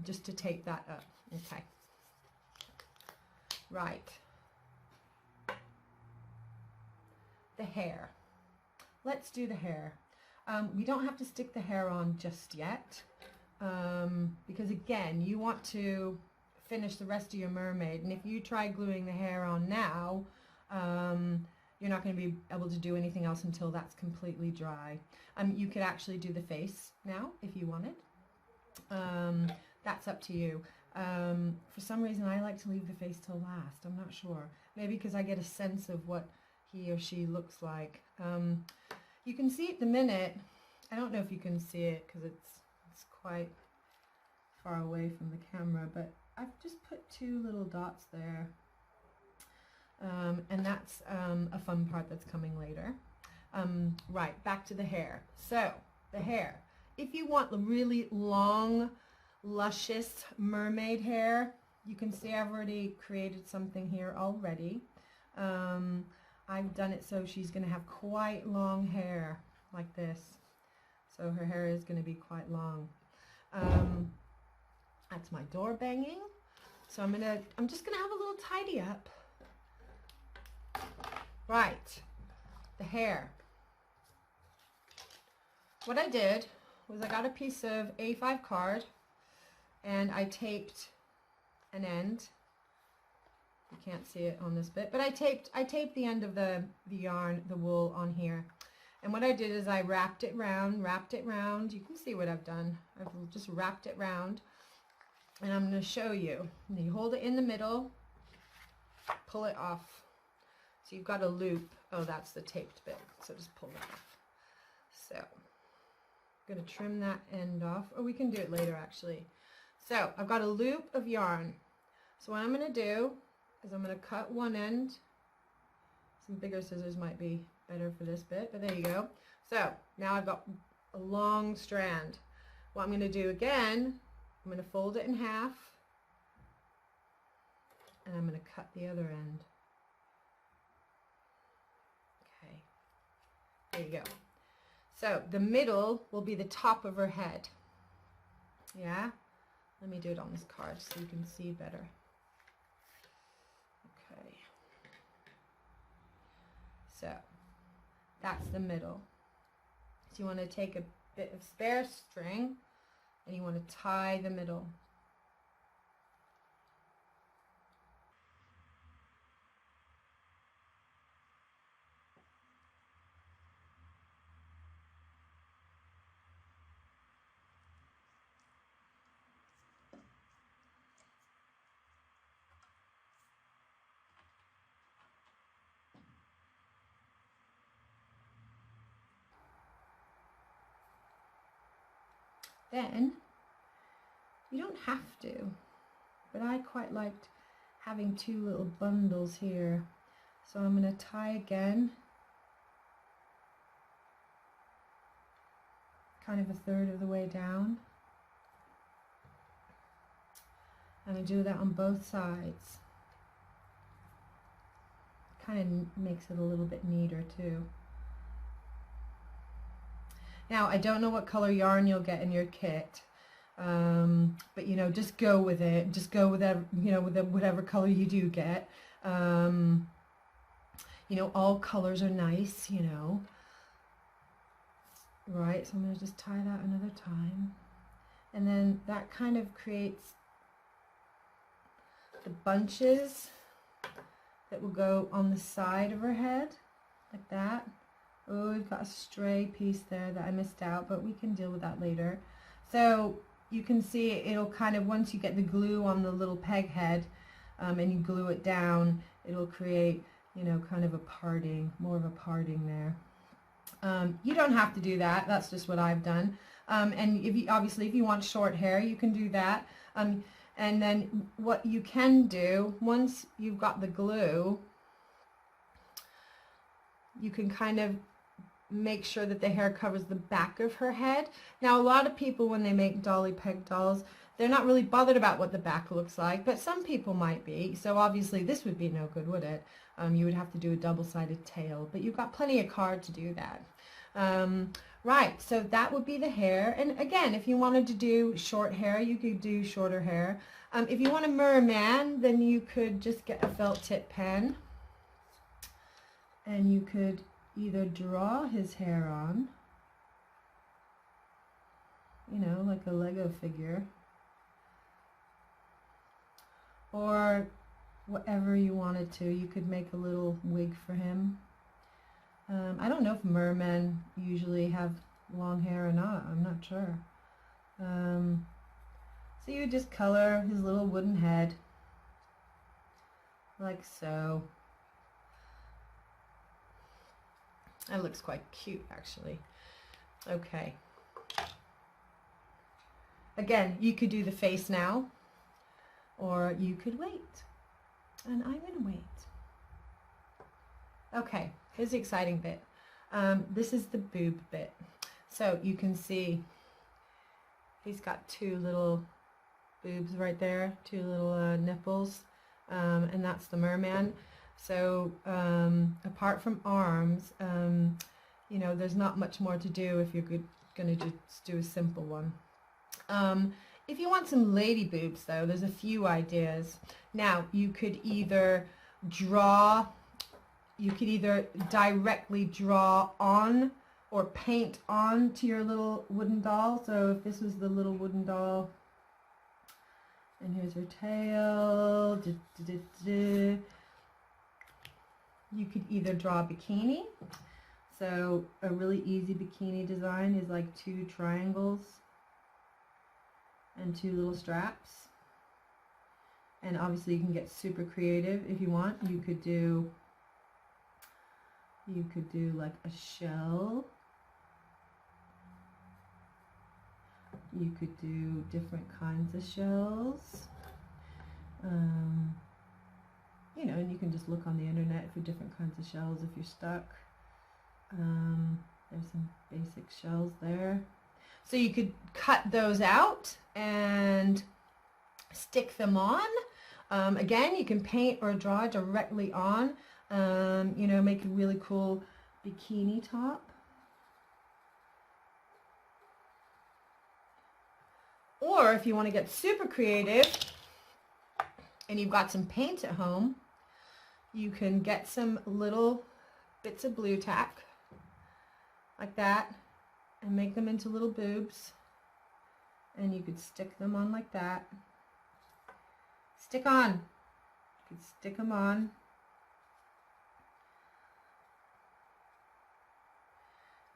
just to tape that up. Okay. Right. The hair. Let's do the hair. We don't have to stick the hair on just yet, because again, you want to finish the rest of your mermaid, and if you try gluing the hair on now, you're not going to be able to do anything else until that's completely dry. You could actually do the face now if you wanted. That's up to you. For some reason I like to leave the face till last. I'm not sure. Maybe because I get a sense of what he or she looks like. You can see it the minute. I don't know if you can see it because it's quite far away from the camera, but I've just put 2 little dots there. And that's a fun part that's coming later. Right, back to the hair. So, the hair. If you want the really long, luscious mermaid hair, you can see I've already created something here already. I've done it so she's going to have quite long hair, like this. So her hair is going to be quite long. That's my door banging. So I'm just going to have a little tidy up. Right, the hair. What I did was I got a piece of A5 card and I taped an end. You can't see it on this bit, but I taped the end of the yarn, the wool on here. And what I did is I wrapped it round. You can see what I've done. I've just wrapped it round, and I'm going to show you. And you hold it in the middle, pull it off. So you've got a loop. Oh, that's the taped bit. So just pull it off. So I'm going to trim that end off, or we can do it later actually. So I've got a loop of yarn. So what I'm going to do is I'm going to cut one end. Some bigger scissors might be better for this bit, but there you go. So now I've got a long strand. What I'm going to do again, I'm going to fold it in half, and I'm going to cut the other end. Okay, there you go. So the middle will be the top of her head. Yeah? Let me do it on this card so you can see better. Okay. So that's the middle. So you want to take a bit of spare string and you want to tie the middle. Then, you don't have to, but I quite liked having 2 little bundles here. So I'm going to tie again, kind of a third of the way down. I'm going to do that on both sides. Kind of makes it a little bit neater too. Now, I don't know what color yarn you'll get in your kit, but you know, just go with it. Just go with that, you know, with whatever color you do get. You know, all colors are nice, you know. Right, so I'm going to just tie that another time. And then that kind of creates the bunches that will go on the side of her head, like that. Oh, we've got a stray piece there that I missed out, but we can deal with that later. So you can see it'll kind of, once you get the glue on the little peg head and you glue it down, it'll create, you know, kind of a parting, more of a parting there. You don't have to do that. That's just what I've done. And if you, obviously, if you want short hair, you can do that. And then what you can do, once you've got the glue, you can kind of make sure that the hair covers the back of her head. Now, a lot of people, when they make Dolly Peg dolls, they're not really bothered about what the back looks like, but some people might be. So obviously this would be no good, would it? You would have to do a double-sided tail, but you've got plenty of card to do that. Right, so that would be the hair. And again, if you wanted to do short hair, you could do shorter hair. If you want a merman, then you could just get a felt tip pen and you could either draw his hair on, you know, like a Lego figure, or whatever you wanted to. You could make a little wig for him. I don't know if mermen usually have long hair or not. I'm not sure. So you would just color his little wooden head like so. That looks quite cute, actually. Okay. Again, you could do the face now, or you could wait. And I'm going to wait. Okay, here's the exciting bit. This is the boob bit. So you can see he's got two little boobs right there, two little nipples, and that's the merman. So apart from arms, you know, there's not much more to do if you're going to just do a simple one. If you want some lady boobs, though, there's a few ideas. Now, you could either directly draw on or paint on to your little wooden doll. So if this was the little wooden doll, and here's her tail, you could either draw a bikini. So a really easy bikini design is like two triangles and two little straps. And obviously you can get super creative if you want. You could do like a shell. You could do different kinds of shells. You know, and you can just look on the internet for different kinds of shells if you're stuck. There's some basic shells there. So you could cut those out and stick them on. Again, you can paint or draw directly on. You know, make a really cool bikini top. Or if you want to get super creative and you've got some paint at home, you can get some little bits of blue tack like that and make them into little boobs, and you could stick them on like that. Stick on. You could stick them on.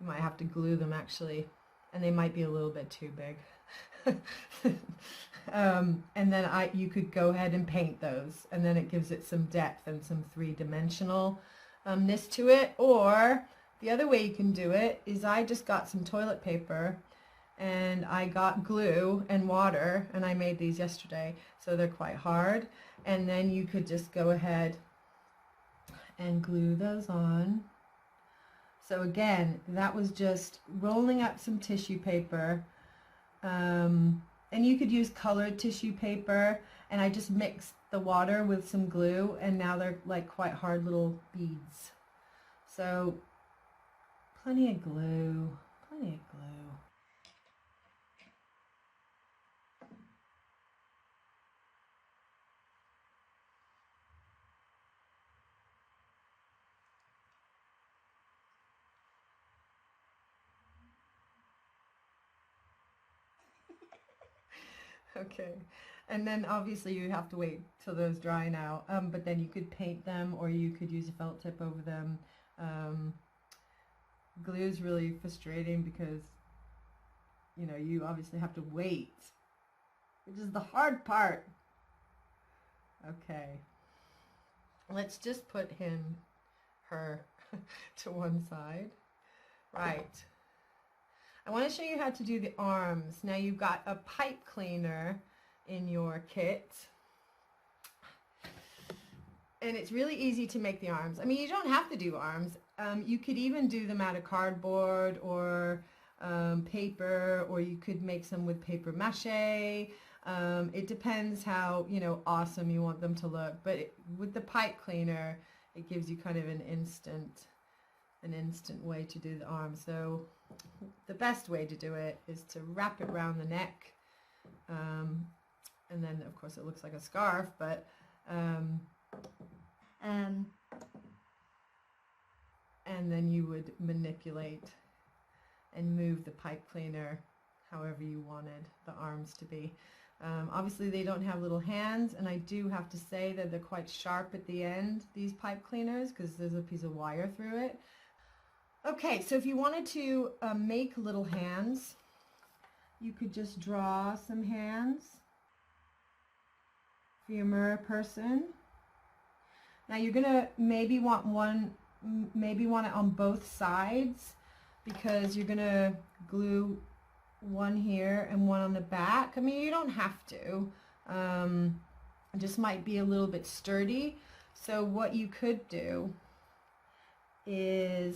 You might have to glue them, actually, and they might be a little bit too big. And then you could go ahead and paint those, and then it gives it some depth and some three-dimensionalness to it. Or the other way you can do it is I just got some toilet paper and I got glue and water, and I made these yesterday, so they're quite hard. And then you could just go ahead and glue those on. So again, that was just rolling up some tissue paper, and you could use colored tissue paper, and I just mixed the water with some glue, and now they're like quite hard little beads. So plenty of glue, plenty of glue. Okay, and then obviously you have to wait till those dry now, but then you could paint them, or you could use a felt tip over them. Glue is really frustrating because, you know, you obviously have to wait, which is the hard part. Okay, let's just put her to one side. Right. I want to show you how to do the arms. Now you've got a pipe cleaner in your kit, and it's really easy to make the arms. I mean, you don't have to do arms. You could even do them out of cardboard or paper, or you could make some with paper mache. It depends how, you know, awesome you want them to look. But with the pipe cleaner, it gives you kind of an instant an instant way to do the arm. So the best way to do it is to wrap it around the neck, and then of course it looks like a scarf, but and then you would manipulate and move the pipe cleaner however you wanted the arms to be. Obviously they don't have little hands, and I do have to say that they're quite sharp at the end, these pipe cleaners, because there's a piece of wire through it. Okay, so if you wanted to make little hands, you could just draw some hands for your mirror person. Now you're gonna maybe want it on both sides, because you're gonna glue one here and one on the back. I mean, you don't have to. It just might be a little bit sturdy. So what you could do is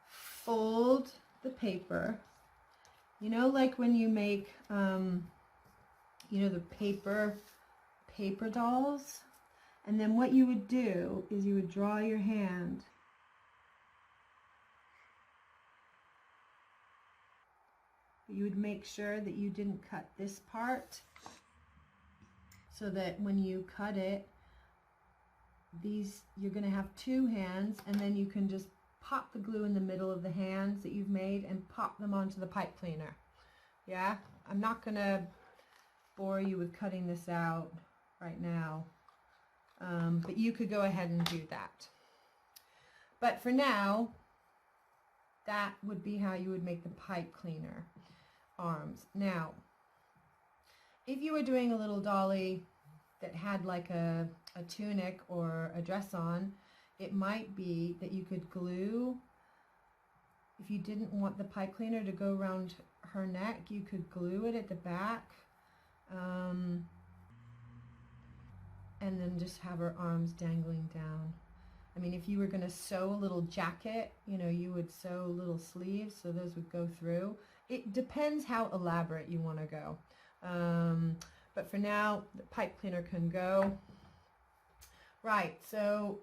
fold the paper. You know, like when you make, you know, the paper dolls? And then what you would do is you would draw your hand. You would make sure that you didn't cut this part, so that when you cut it, you're going to have two hands, and then you can just pop the glue in the middle of the hands that you've made and pop them onto the pipe cleaner. Yeah, I'm not going to bore you with cutting this out right now, but you could go ahead and do that. But for now, that would be how you would make the pipe cleaner arms. Now, if you were doing a little dolly that had like a tunic or a dress on, it might be that you could glue, if you didn't want the pipe cleaner to go around her neck, you could glue it at the back, and then just have her arms dangling down. I mean, if you were going to sew a little jacket, you know, you would sew little sleeves so those would go through. It depends how elaborate you want to go. But for now, the pipe cleaner can go. Right, so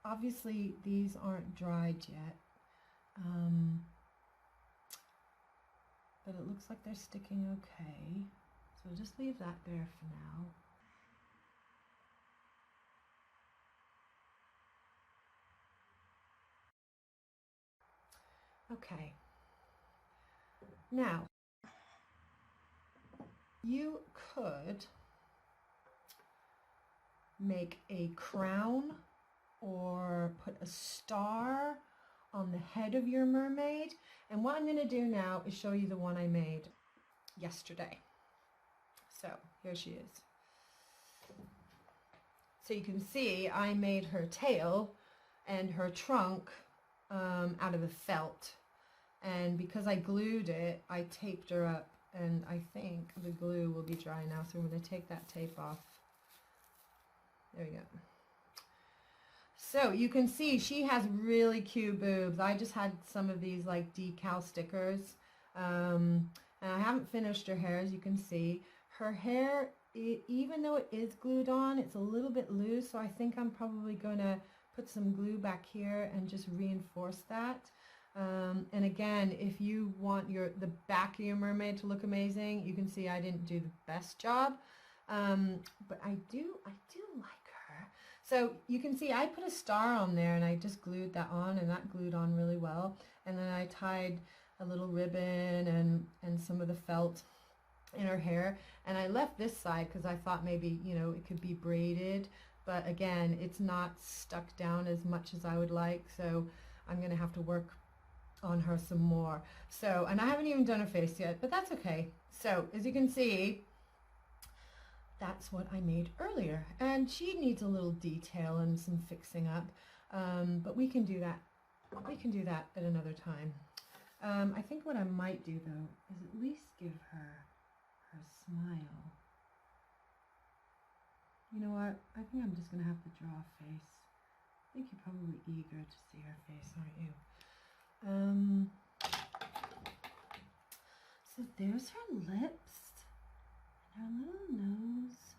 obviously these aren't dried yet. But it looks like they're sticking okay. So just leave that there for now. Okay. Now, you could make a crown or put a star on the head of your mermaid. And what I'm going to do now is show you the one I made yesterday. So here she is. So you can see I made her tail and her trunk out of the felt. And because I glued it, I taped her up, and I think the glue will be dry now, so I'm going to take that tape off. There we go. So you can see she has really cute boobs. I just had some of these like decal stickers, and I haven't finished her hair. As you can see, her hair, even though it is glued on, it's a little bit loose, so I think I'm probably going to put some glue back here and just reinforce that. And again, if you want the back of your mermaid to look amazing, you can see I didn't do the best job, but I do like her. So you can see I put a star on there, and I just glued that on, and that glued on really well. And then I tied a little ribbon and some of the felt in her hair, and I left this side because I thought maybe, you know, it could be braided, but again, it's not stuck down as much as I would like, so I'm gonna have to work on her some more. So, and I haven't even done her face yet, but that's okay. So as you can see, that's what I made earlier, and she needs a little detail and some fixing up, but we can do that at another time. I think what I might do though is at least give her smile. You know what, I think I'm just gonna have to draw a face. I think you're probably eager to see her face, aren't you? So there's her lips and her little nose.